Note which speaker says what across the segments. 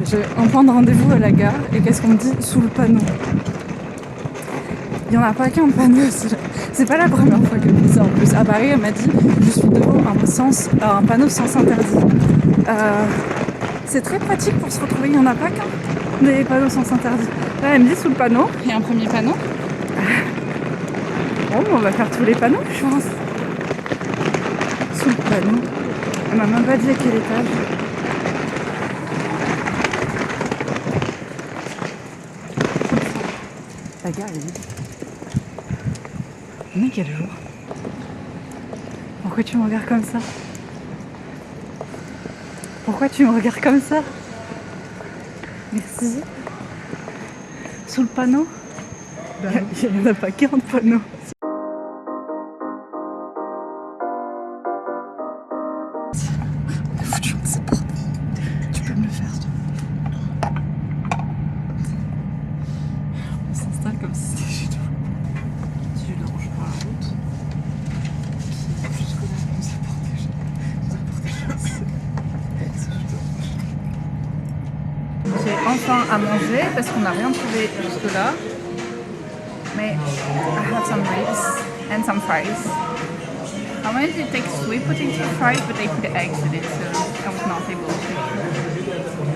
Speaker 1: J'ai un point de rendez-vous à la gare et qu'est-ce qu'on me dit sous le panneau? Il n'y en a pas qu'un panneau, c'est pas la première fois qu'elle me dit ça en plus. À Paris, elle m'a dit je suis devant un panneau sens interdit. C'est très pratique pour se retrouver, il n'y en a pas qu'un des panneaux sens interdit. Là, elle me dit sous le panneau, il y a un premier panneau. Bon, on va faire tous les panneaux, je pense. Sous le panneau. Elle m'a même pas dit à quel étage. La gare est vide. Mais quel jour? Pourquoi tu me regardes comme ça? Pourquoi tu me regardes comme ça? Merci. Sous le panneau? Il n'y en a pas qu'un de panneau. Tu peux me le faire, toi. On s'installe comme si c'était chez toi. Si je dérange pas la route, jusqu'au là, nous apporte déjà. J'ai enfin à manger parce qu'on n'a rien trouvé jusque là. Mais I have some ribs and some fries. I wanted to take sweet potato fries, but they put eggs in it, so I was not able to.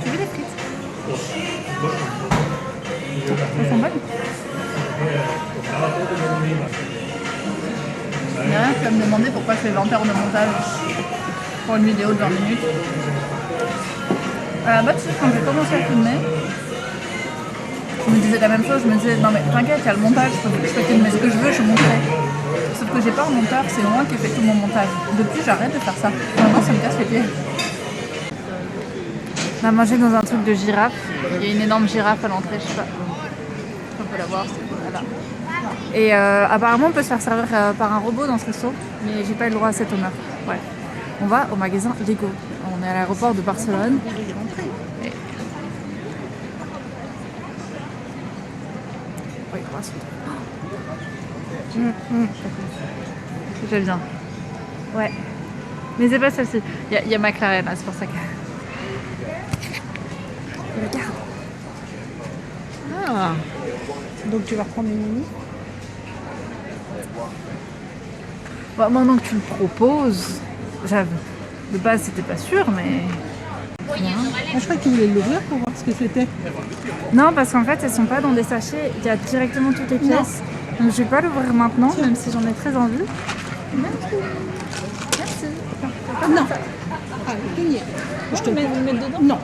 Speaker 1: Tu veux des frites? Elles sont bonnes. Il y a rien qui va me demander pourquoi je fais 20 heures de montage pour une vidéo de 20 minutes. À la base, quand j'ai commencé à filmer, je me disais la même chose, je me disais non mais t'inquiète, il y a le montage, je peux filmer ce que je veux, je montrerai. Sauf que j'ai pas un monteur, c'est moi qui fais tout mon montage. Depuis j'arrête de faire ça. Maintenant ça me casse les pieds. On a mangé dans un truc de girafe. Il y a une énorme girafe à l'entrée, je sais pas. On peut la voir, c'est là. Et apparemment on peut se faire servir par un robot dans ce resto, mais j'ai pas eu le droit à cet honneur. Ouais. On va au magasin Lego. On est à l'aéroport de Barcelone. Et... oui, grâce. J'aime bien. Ouais. Mais c'est pas celle-ci. Il y a McLaren là, c'est pour ça que. Regarde.
Speaker 2: Ah. Donc tu vas reprendre une mini?
Speaker 1: Bon, maintenant que tu le proposes, j'avoue. De base c'était pas sûr, mais.
Speaker 2: Ah, je crois que tu voulais l'ouvrir pour voir ce que c'était.
Speaker 1: Non, parce qu'en fait elles sont pas dans des sachets, il y a directement toutes les pièces. Non. Donc je vais pas l'ouvrir maintenant, même si j'en ai très envie. Merci. Merci.
Speaker 2: Ah non. Ah, je te le mets dedans? Non.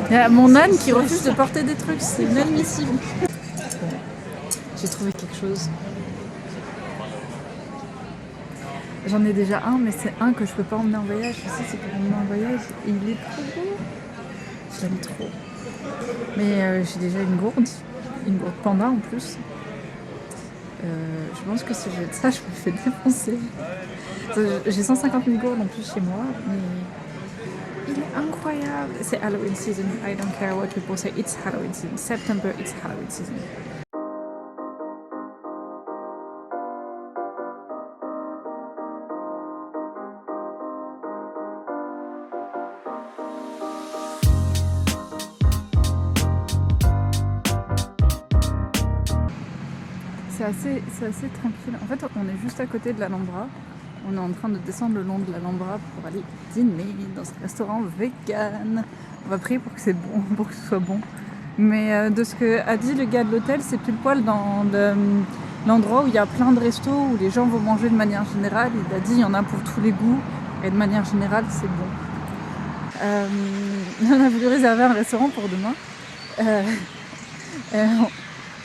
Speaker 1: Il y a mon âne qui refuse de porter des trucs, c'est inadmissible. J'ai trouvé quelque chose. J'en ai déjà un, mais c'est un que je peux pas emmener en voyage. Ici, c'est pour emmener en voyage. Et il est trop beau. Je l'aime trop. Mais j'ai déjà une gourde panda en plus. Je pense que si j'ai de ça, je me fais défoncer. J'ai 150 000 gourdes en plus chez moi, mais il est incroyable. C'est Halloween season. I don't care what people say. It's Halloween season. September, it's Halloween season. C'est assez tranquille. En fait, on est juste à côté de l'Alhambra. On est en train de descendre le long de l'Alhambra pour aller dîner dans un restaurant vegan. On va prier pour que c'est bon, pour que ce soit bon. Mais de ce que a dit le gars de l'hôtel, c'est pile poil dans l'endroit où il y a plein de restos où les gens vont manger de manière générale. Il a dit il y en a pour tous les goûts et de manière générale c'est bon. On a voulu réserver un restaurant pour demain.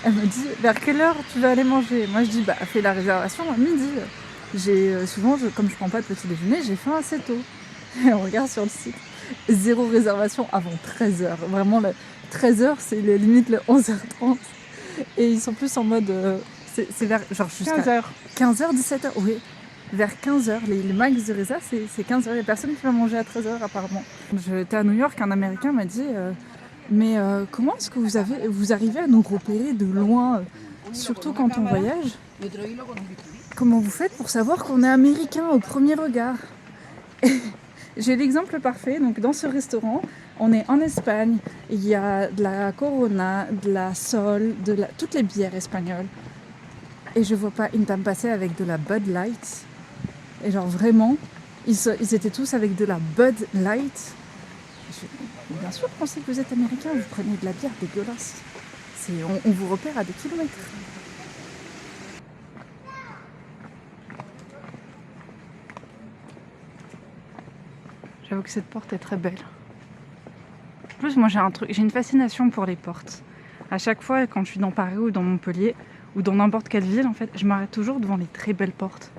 Speaker 1: Elle me dit vers quelle heure tu vas aller manger? Moi je dis bah fais la réservation à midi. Souvent comme je prends pas de petit déjeuner, j'ai faim assez tôt. Et on regarde sur le site, 0 réservation avant 13h. Vraiment 13h c'est limite le 11h30. Et ils sont plus en mode c'est vers genre jusqu'à
Speaker 2: 15h.
Speaker 1: 15h, 17h, oui. Vers 15h, les max de réserve c'est 15h. Il n'y a personne qui va manger à 13h apparemment. J'étais à New York, un Américain m'a dit mais comment est-ce que vous arrivez à nous repérer de loin, surtout quand on voyage? Comment vous faites pour savoir qu'on est américain au premier regard? j'ai l'exemple parfait. Donc dans ce restaurant, on est en Espagne. Il y a de la Corona, de la Sol, toutes les bières espagnoles. Et je vois pas une dame passer avec de la Bud Light. Et genre vraiment, ils étaient tous avec de la Bud Light. Bien sûr, pensez que vous êtes américain, vous prenez de la bière dégueulasse. On vous repère à des kilomètres. J'avoue que cette porte est très belle. En plus, moi j'ai une fascination pour les portes. À chaque fois, quand je suis dans Paris ou dans Montpellier ou dans n'importe quelle ville, en fait, je m'arrête toujours devant les très belles portes.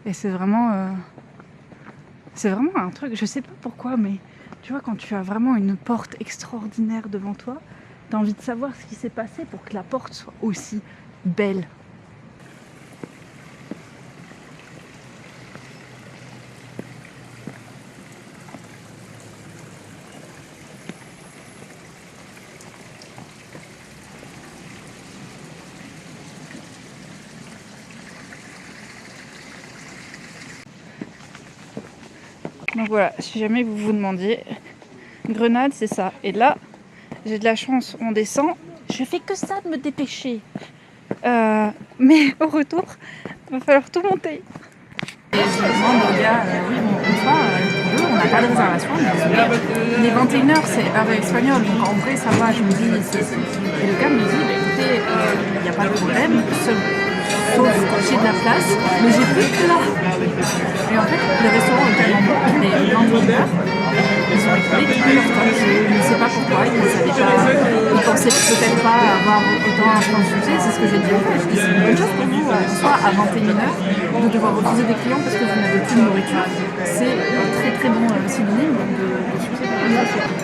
Speaker 1: Et c'est vraiment un truc, je sais pas pourquoi, mais tu vois, quand tu as vraiment une porte extraordinaire devant toi, t'as envie de savoir ce qui s'est passé pour que la porte soit aussi belle. Donc voilà, si jamais vous vous demandiez, Grenade c'est ça. Et là, j'ai de la chance, on descend. Je fais que ça de me dépêcher. Mais au retour, il va falloir tout monter. Et je demande au gars, oui, on n'a pas de réservation, mais 21h c'est heure espagnole, donc en vrai ça va, je me dis. Et le gars me dit, bah, écoutez, il n'y a pas de problème, sauf que j'ai de la place, mais j'ai plus de plat. Et en fait, le restaurant est tellement bon, il est 21h. Ils sont écoulés depuis leur temps. Je ne sais pas pourquoi, ils ne pensaient peut-être pas avoir autant un franc succès, c'est ce que j'ai dit. C'est une bonne chose pour vous, soit à 21h, de devoir refuser des clients parce que vous n'avez plus de nourriture. C'est un très très bon synonyme de succès pour une société.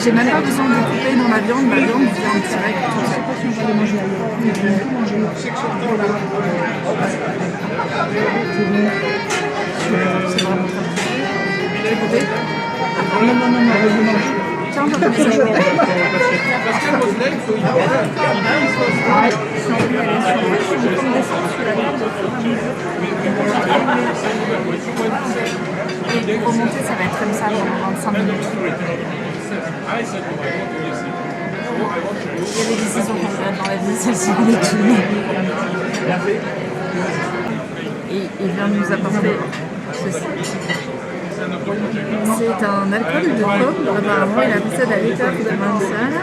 Speaker 1: J'ai même pas besoin de couper dans la viande vient direct. Je sais pas si on va manger ailleurs. C'est vraiment très bon. Tu veux goûter ? Non. Tiens, on va faire ça. Et pour remonter, ça va être comme ça pendant 25 minutes. Il y avait des saisons qu'on regarde dans la vie, celle-ci on est tout. Et il vient nous apporter ceci. C'est un alcool de pomme, apparemment il a fait ça de la liqueur de manzana.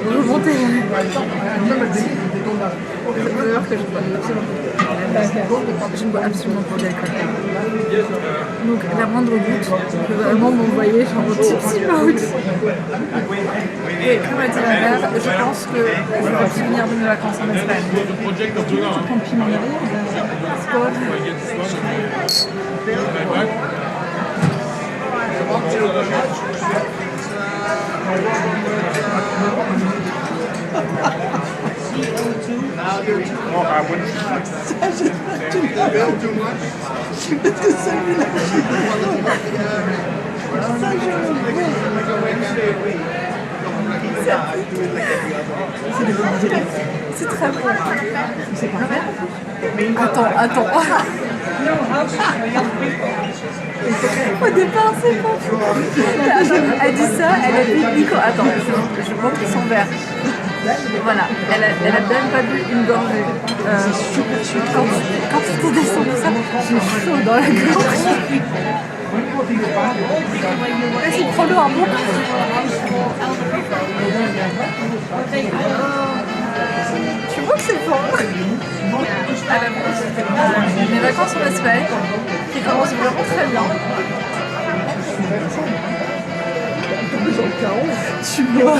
Speaker 1: Remontez. Je ne bois absolument pas d'alcool. Donc la moindre goutte peut vraiment m'envoyer genre au tipsy mode. Et comme a dit ma mère, je pense que je vais souvenir de mes vacances en Espagne. Tu prends piment de rire, sport. C'est très bon. C'est parfait. Attends. Au départ, c'est pas fou. Elle dit ça, elle a dit le micro. Attends, je montre son verre. Voilà, elle a même pas bu une gorgée. Quand tu te descends de ça, j'ai chaud dans la gorge. Vas-y, prends-le un bon. Tu vois que c'est fort. À la bouche, mes vacances en Espagne, qui commencent vraiment très bien. Tu bois.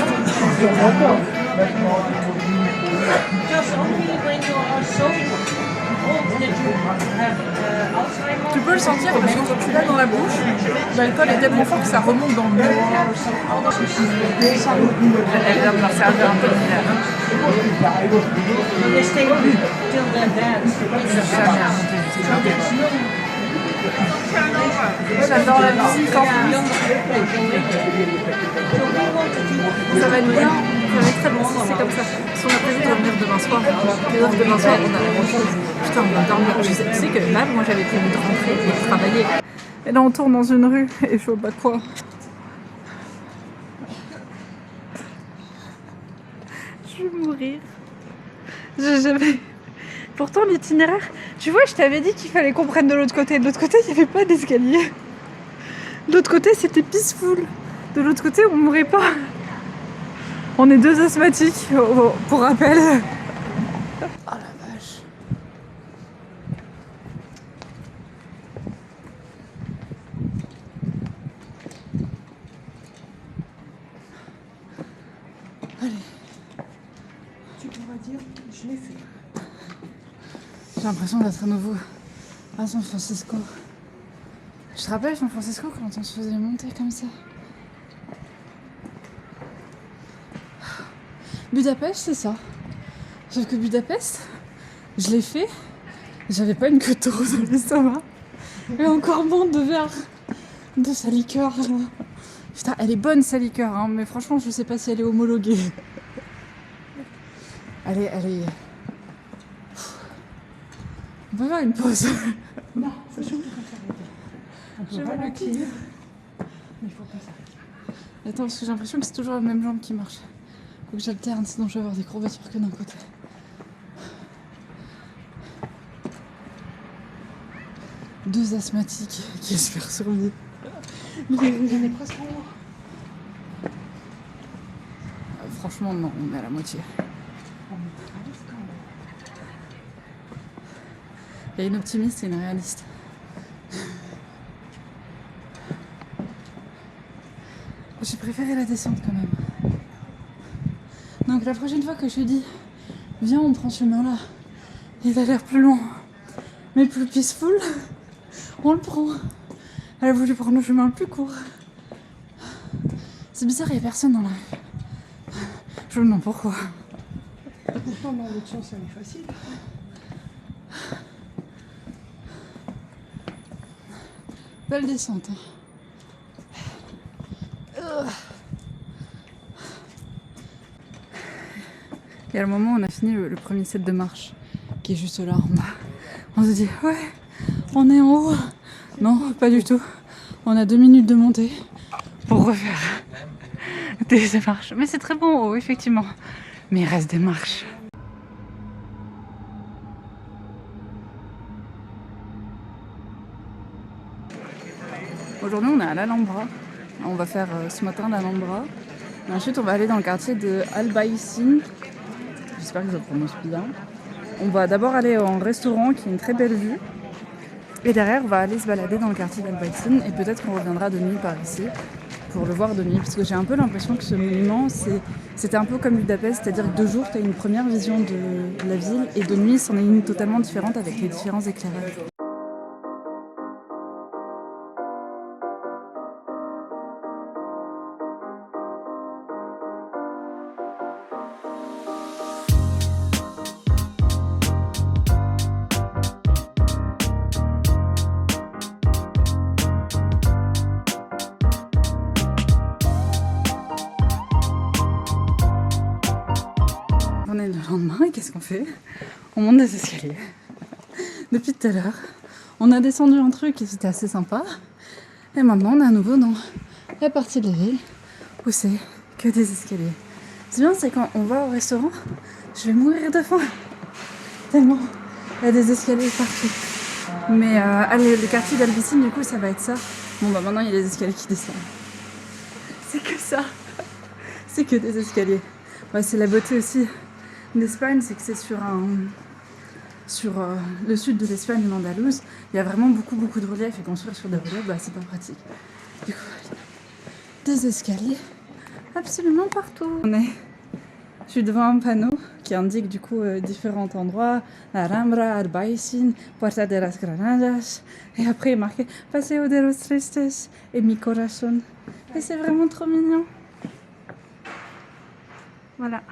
Speaker 1: Tu peux le sentir parce que quand tu l'as dans la bouche, l'alcool est tellement fort que ça remonte dans le nez. Elle vient de leur servir un peu de bière. J'adore la musique en plus. Ça va être bien, ça va être très bon si c'est comme ça. Si on a prévu de revenir demain soir, demain soir on a la même chose. Putain, on va dormir. Tu sais que là, moi j'avais prévu de rentrer et de travailler. Et là on tourne dans une rue et je vois pas quoi. Je vais mourir. J'ai jamais... Pourtant l'itinéraire, tu vois, je t'avais dit qu'il fallait qu'on prenne de l'autre côté. De l'autre côté, il n'y avait pas d'escalier. De l'autre côté, c'était peaceful. De l'autre côté, on mourrait pas. On est deux asthmatiques, pour rappel. Oh la vache. Allez.
Speaker 2: Tu pourras dire, je l'ai fait.
Speaker 1: J'ai l'impression d'être à nouveau à San Francisco. Je te rappelle San Francisco quand on se faisait monter comme ça. Budapest, c'est ça. Sauf que Budapest, je l'ai fait, j'avais pas une queue de taureau dans l'estomac. Et encore moins de verre de sa liqueur. Putain, elle est bonne sa liqueur, hein, mais franchement, je sais pas si elle est homologuée. Elle est... On peut faire une pause.
Speaker 2: Non, c'est sûr qu'on peut s'arrêter. On peut ralentir, mais il faut pas s'arrêter.
Speaker 1: Attends, parce que j'ai l'impression que c'est toujours la même jambe qui marche. Faut que j'alterne, sinon je vais avoir des courbatures que d'un côté. Deux asthmatiques qui espèrent survivre.
Speaker 2: On est presque en haut.
Speaker 1: Franchement, non, on est à la moitié.
Speaker 2: On est presque en haut.
Speaker 1: Il y a une optimiste et une réaliste. J'ai préféré la descente quand même. Donc la prochaine fois que je te dis, viens on prend ce chemin-là, il a l'air plus long, mais plus peaceful, on le prend. Elle a voulu prendre le chemin le plus court. C'est bizarre, il n'y a personne dans la rue. Je me demande pourquoi.
Speaker 2: Pourtant, dans l'autre sens, ça est facile.
Speaker 1: Belle descente. Et à le moment où on a fini le premier set de marche, qui est juste là en bas, on se dit ouais, on est en haut. Non, pas du tout. On a 2 minutes de montée pour refaire des marches. Mais c'est très bon en haut, effectivement. Mais il reste des marches. Aujourd'hui, on est à l'Alhambra. On va faire ce matin l'Alhambra. Ensuite, on va aller dans le quartier de Albaicín. J'espère que je prononce bien. On va d'abord aller en restaurant qui a une très belle vue. Et derrière, on va aller se balader dans le quartier d'Albaicín. Et peut-être qu'on reviendra de nuit par ici pour le voir de nuit. Parce que j'ai un peu l'impression que ce monument, c'était un peu comme Budapest. C'est-à-dire que de jour, tu as une première vision de la ville. Et de nuit, c'en est une totalement différente avec les différents éclairages. On est le lendemain et qu'est-ce qu'on fait? On monte des escaliers. Depuis tout à l'heure, on a descendu un truc et c'était assez sympa. Et maintenant, on est à nouveau dans la partie de la ville où c'est que des escaliers. C'est bien, c'est quand on va au restaurant, je vais mourir de faim. Tellement il y a des escaliers partout. Mais allez, le quartier d'Albaicín, du coup, ça va être ça. Bon, bah maintenant, il y a des escaliers qui descendent. C'est que ça. C'est que des escaliers. Ouais, c'est la beauté aussi d'Espagne, c'est que c'est sur le sud de l'Espagne, l'Andalouse. Il y a vraiment beaucoup de relief et construire sur des reliefs, bah, c'est pas pratique. Du coup, des escaliers absolument partout. Je suis devant un panneau qui indique du coup différents endroits. Alhambra, Albaicín, Puerta de las Granadas. Et après, il est marqué Paseo de los Tristes et Mi Corazón. Et c'est vraiment trop mignon. Voilà.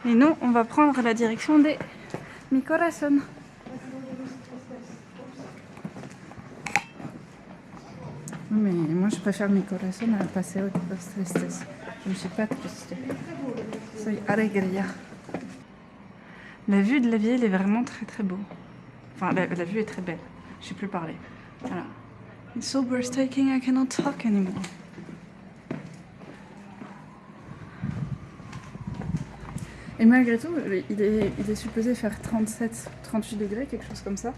Speaker 1: Et nous, on va prendre la direction des Mi Corazón. Moi, je préfère mi corazón al paseo de los tristes. Je ne suis pas triste. Soy alegría. La vue de la ville est vraiment très très beau. Enfin, la vue est très belle. Je sais plus parler. Voilà. It's so breathtaking, I cannot talk anymore. Et malgré tout, il est supposé faire 37, 38 degrés, quelque chose comme ça.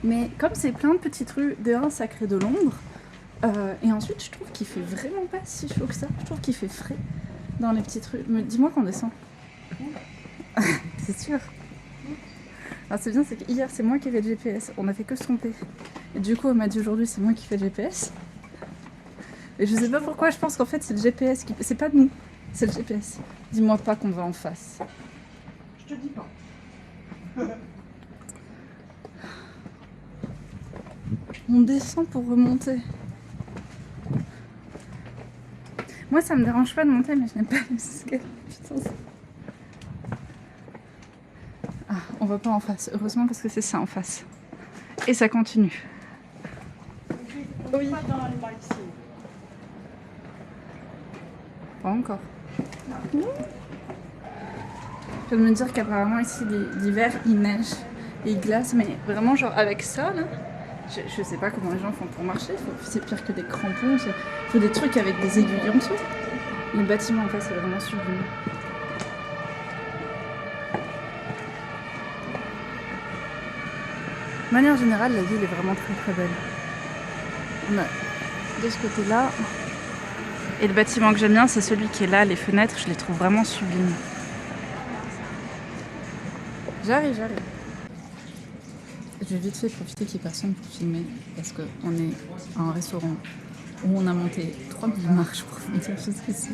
Speaker 1: Mais comme c'est plein de petites rues, de un, ça crée de l'ombre. Et ensuite, je trouve qu'il fait vraiment pas si chaud que ça. Je trouve qu'il fait frais dans les petites rues. Mais dis-moi qu'on descend. C'est sûr. Alors c'est bien, c'est qu'hier, c'est moi qui avais le GPS. On a fait que se tromper. Et du coup, on m'a dit aujourd'hui, c'est moi qui fais le GPS. Et je sais pas pourquoi, je pense qu'en fait, c'est le GPS qui... C'est pas nous, c'est le GPS. Dis-moi pas qu'on va en face.
Speaker 2: Je te dis pas.
Speaker 1: On descend pour remonter. Moi, ça me dérange pas de monter, mais je n'aime pas les escaliers. Putain, ah, on va pas en face. Heureusement, parce que c'est ça en face. Et ça continue. Oui.
Speaker 2: Pas dans le bike ici.
Speaker 1: Pas encore. Je viens de me dire qu'apparemment ici l'hiver il neige et il glace, mais vraiment genre avec ça là, je sais pas comment les gens font pour marcher, c'est pire que des crampons, il faut des trucs avec des aiguilles en dessous. Le bâtiment en face est vraiment sublime. De manière générale, la ville est vraiment très très belle. On a de ce côté-là. Et le bâtiment que j'aime bien, c'est celui qui est là, les fenêtres, je les trouve vraiment sublimes. J'arrive. Je vais vite fait profiter qu'il n'y ait personne pour filmer, parce qu'on est à un restaurant où on a monté 3000 marches pour venir jusqu'ici.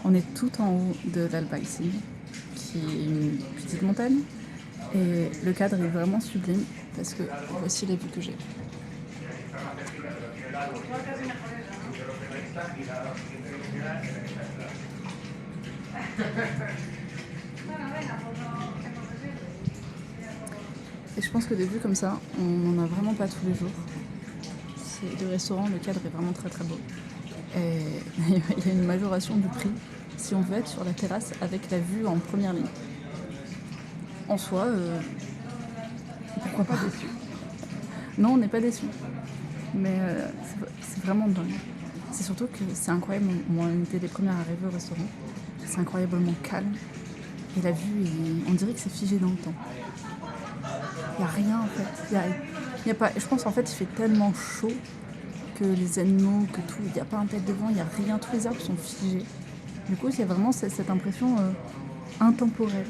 Speaker 1: On est tout en haut de l'Albaicín, qui est une petite montagne. Et le cadre est vraiment sublime, parce que voici la vue que j'ai. Et je pense que des vues comme ça, on n'en a vraiment pas tous les jours. C'est le restaurant, le cadre est vraiment très très beau. Et il y a une majoration du prix si on veut être sur la terrasse avec la vue en première ligne. En soi, pourquoi pas déçu. Non, on n'est pas déçus. Mais c'est vraiment dingue. C'est surtout que c'est incroyable. On était les premières arrivées au restaurant. C'est incroyablement calme. Et la vue, on dirait que c'est figé dans le temps. Il n'y a rien en fait. Y a pas, je pense en fait il fait tellement chaud que les animaux, que tout, il n'y a pas un pet de vent, il n'y a rien. Tous les arbres sont figés. Du coup, il y a vraiment cette impression intemporelle.